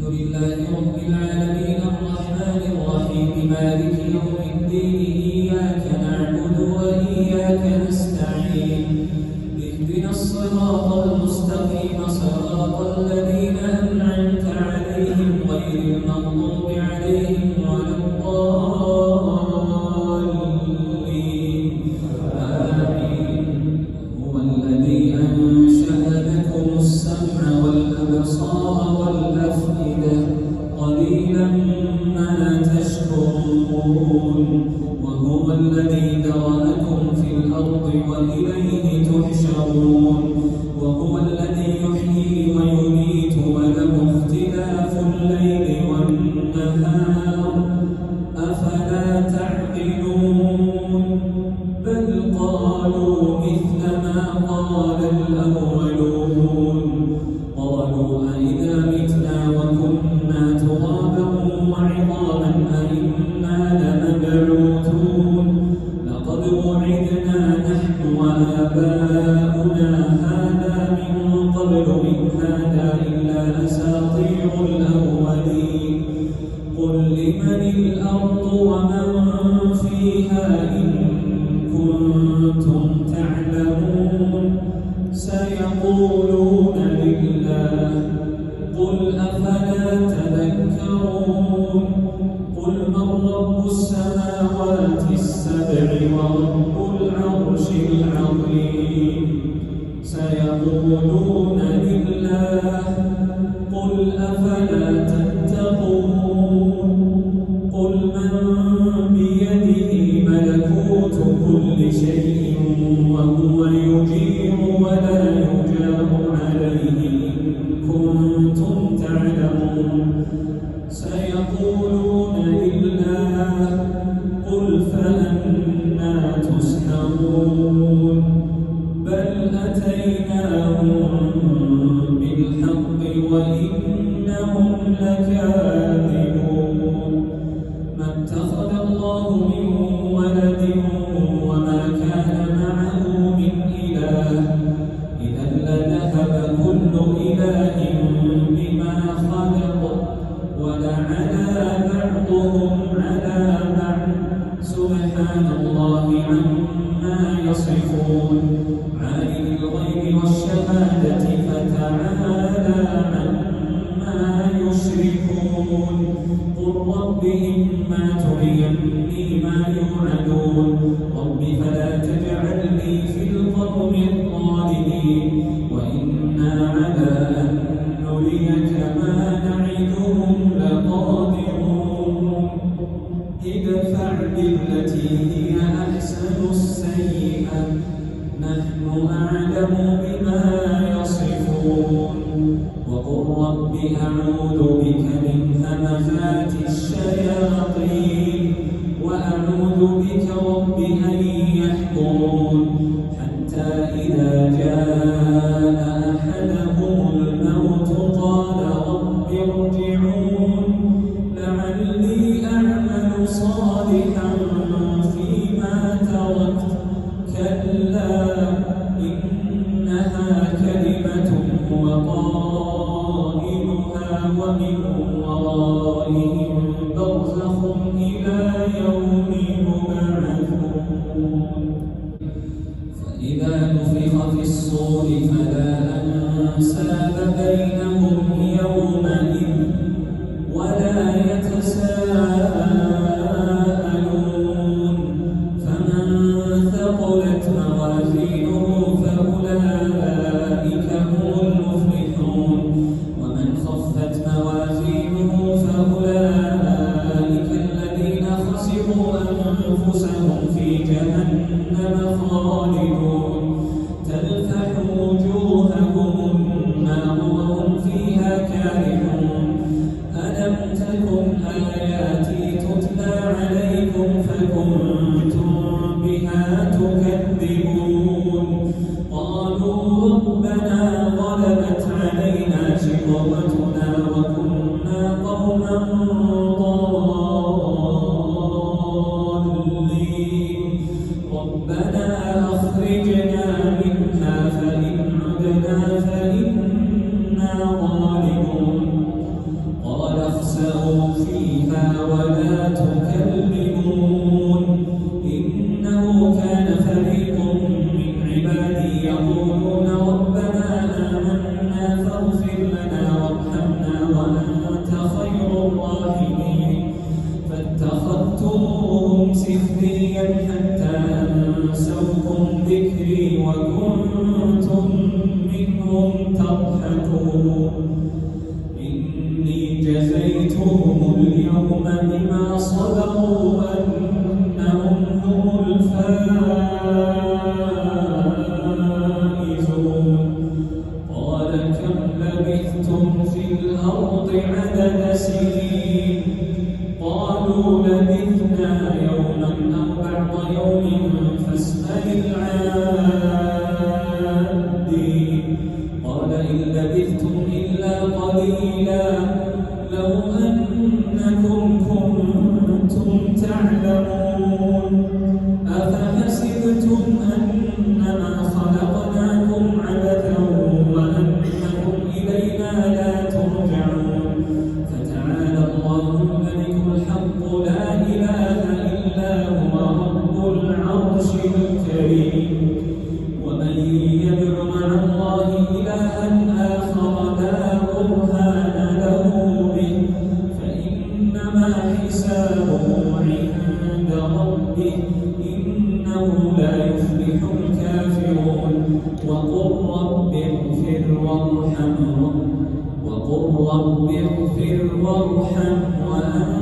لله رب العالمين الرحمن الرحيم مالك يوم الدين إياك نعبد وإياك نستعين اهدنا الصراط المستقيم صراط الذين أنعمت عليهم غير المغضوب عليهم ولا الضالين آمين. هو الذي أنشأ لكم السمع والأبصار والأفئدة قليلا ما تشكرون. وهو الذي ذرأكم في الأرض وإليه تحشرون. وهو الذي يحيي ويميت وله اختلاف الليل والنهار أفلا تعقلون. بل قالوا مثل ما قال الأولون قالوا أئذا متنا وكنا ترابا وعظاما أئنا لمبعوثون لقد وعدنا نحن وآباؤنا هذا من قبل إن هذا إلا أساطير الأولين. قل لمن الأرض ومن فيها إن كنتم تعلمون سيقولون لله قل أفلا تذكرون. قل من رب السماوات السبع ورب العرش العظيم سيقولون لله قل أفلا تتقون. قل من بيده ملكوت كل شيء وهو يجير ولا يجار عليه إن كنتم تعلمون سيقولون لله قل فأنى تسحرون. بل أتيناهم بالحق وإنهم لكاذبون. ما اتخذ الله من ولد وما كان معه من إله إذا لذهب كل إله بما خلق ولعلى بعضهم على بعض سبحان الله عما يصفون. عالم الغيب والشهادة فتعالى عما يشركون. قل رب إما تريني ما يوعدون رب فلا تجعلني في القوم الظالمين وإنا على أن نريك ما نعدهم لقادرون. ادفع بالتي هي أحسن السيئة نحن أعلم بما يصفون. وقل رب أعوذ بك من همزات الشياطين وأعوذ بك رب أن يحضرون. حتى إذا جاء أحدهم الموت قال رب ارجعون لعلي أعمل صالحا فيما تركت كلا إنها كلمة هو قائلها ومن ورائهم برزخ إلى يوم يبعثون. فإذا نفخ في الصور فلا أنساب بينهم يومئذ ولا يتساءلون. فمن ثقلت موازينه فأولئك هم المفلحون ومن خفت موازينه فأولئك الذين خسروا أنفسهم في جهنم خالدون. تلفح وجوههم النار وهم فيها كارهون. سخريا حتى أنسوكم ذكري وكنتم منهم تضحكون إني جزيتهم اليوم بما صبروا أنهم هم الفائزون قال كم لبثتم في الأرض عدد سنين قالوا لبثنا يوما أو بعض يوم فاسأل العادين قال إن لبثتم إلا قليلا لو أنكم كنتم تعلمون أفحسبتم أنما خلقناكم عبثا وأنكم إلينا لا ترجعون فتعالى الله الملك الحق لا إله إلا هو رب العرش الكريم ومن يدع مع الله إلها آخر لا برهان له به فإنما حسابه عند ربه إنه لا يفلح الكافرون وقل رب اغفر وارحم وأنت